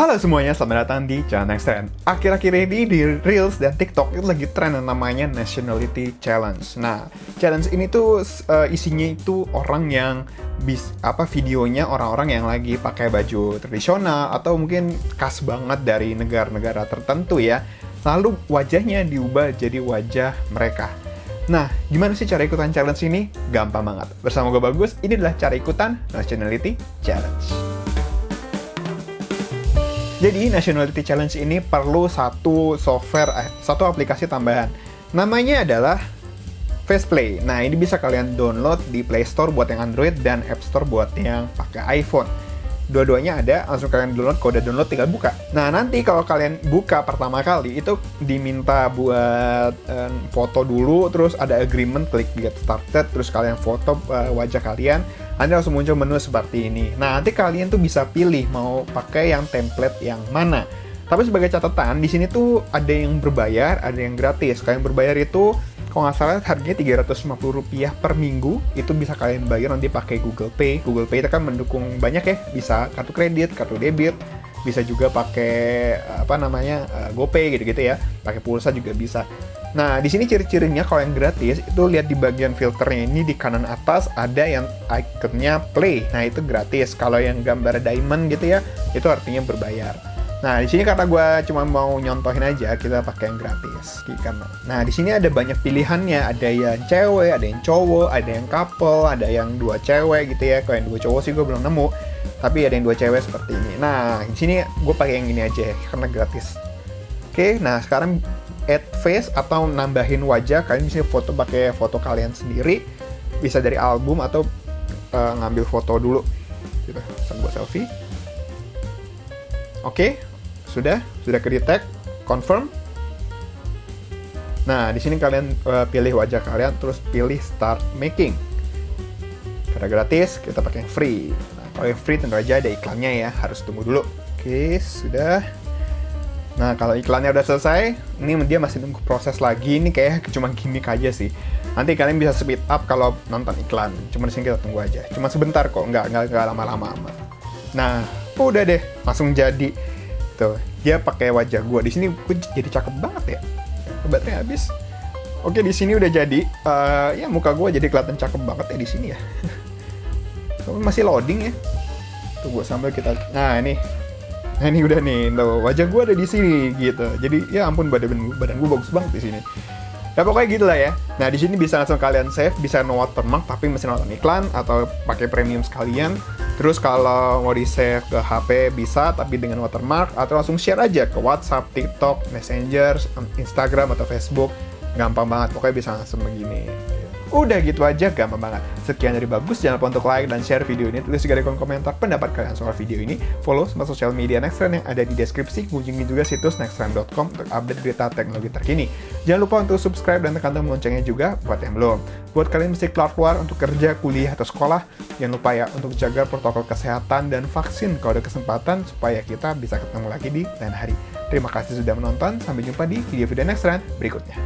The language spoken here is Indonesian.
Halo semuanya, selamat datang di channel Next Trend. Akhir-akhir ini di Reels dan TikTok itu lagi tren yang namanya Nationality Challenge. Nah, challenge ini tuh isinya itu orang yang videonya orang-orang yang lagi pakai baju tradisional atau mungkin khas banget dari negara-negara tertentu ya. Lalu wajahnya diubah jadi wajah mereka. Nah, gimana sih cara ikutan challenge ini? Gampang banget. Bersama gue Bagus, ini adalah cara ikutan Nationality Challenge. Jadi, Nationality Challenge ini perlu satu aplikasi tambahan. Namanya adalah Faceplay. Nah, ini bisa kalian download di Play Store buat yang Android dan App Store buat yang pakai iPhone. Dua-duanya ada, langsung kalian download, kalau udah download tinggal buka. Nah, nanti kalau kalian buka pertama kali, itu diminta buat foto dulu, terus ada agreement, klik get started, terus kalian foto wajah kalian, nanti langsung muncul menu seperti ini. Nah, nanti kalian tuh bisa pilih mau pakai yang template yang mana. Tapi sebagai catatan, di sini tuh ada yang berbayar, ada yang gratis. Kalau yang berbayar itu, kalau nggak salah harganya Rp350 per minggu, itu bisa kalian bayar nanti pakai Google Pay. Google Pay itu kan mendukung banyak ya, bisa kartu kredit, kartu debit, bisa juga pakai GoPay gitu-gitu ya, pakai pulsa juga bisa. Nah, di sini ciri-cirinya kalau yang gratis itu lihat di bagian filternya ini di kanan atas ada yang ikonnya play. Nah, itu gratis. Kalau yang gambar diamond gitu ya, itu artinya berbayar. Nah, di sini karena gue cuma mau nyontohin aja, kita pakai yang gratis. Nah, di sini ada banyak pilihannya. Ada yang cewek, ada yang cowok, ada yang couple, ada yang dua cewek gitu ya. Kalau yang dua cowok sih gue belum nemu, tapi ada yang dua cewek seperti ini. Nah, di sini gue pakai yang ini aja ya, karena gratis. Oke, nah sekarang add face atau nambahin wajah. Kalian bisa foto pakai foto kalian sendiri, bisa dari album atau ngambil foto dulu. Gitu, sambil buat selfie. Oke. Sudah ke detect, confirm. Nah, di sini kalian pilih wajah kalian, terus pilih start making. Karena gratis, kita pakai yang free. Nah, kalau yang free tentu aja ada iklannya ya, harus tunggu dulu. Oke, sudah. Nah, kalau iklannya udah selesai, ini dia masih nunggu proses lagi. Ini kayak cuma gimmick aja sih. Nanti kalian bisa speed up kalau nonton iklan. Cuma di sini kita tunggu aja. Cuma sebentar kok, nggak lama-lama amat. Nah, udah deh, langsung jadi. Tuh, dia pakai wajah gue. Di sini gue jadi cakep banget ya. Baterai habis. Oke, di sini udah jadi. Ya muka gue jadi kelihatan cakep banget ya di sini ya. Masih loading ya. Tuh gue sambil kita. Nah ini udah nih. Tuh, wajah gue ada di sini gitu. Jadi ya ampun badan gue bagus banget di sini. Ya pokoknya gitu lah ya. Nah, di sini bisa langsung kalian save, bisa no watermark tapi mesti nonton iklan atau pakai premium sekalian. Terus kalau mau di-save ke HP bisa tapi dengan watermark, atau langsung share aja ke WhatsApp, TikTok, Messenger, Instagram atau Facebook. Gampang banget, pokoknya bisa langsung begini. Udah gitu aja, gampang banget. Sekian dari Bagus, jangan lupa untuk like dan share video ini. Tulis juga di kolom komentar pendapat kalian soal video ini. Follow semua sosial media Next Trend yang ada di deskripsi. Kunjungi juga situs nexttrend.com untuk update berita teknologi terkini. Jangan lupa untuk subscribe dan tekan tombol loncengnya juga buat yang belum. Buat kalian mesti keluar untuk kerja, kuliah, atau sekolah, jangan lupa ya untuk jaga protokol kesehatan dan vaksin kalau ada kesempatan supaya kita bisa ketemu lagi di lain hari. Terima kasih sudah menonton, sampai jumpa di video-video Next Trend berikutnya.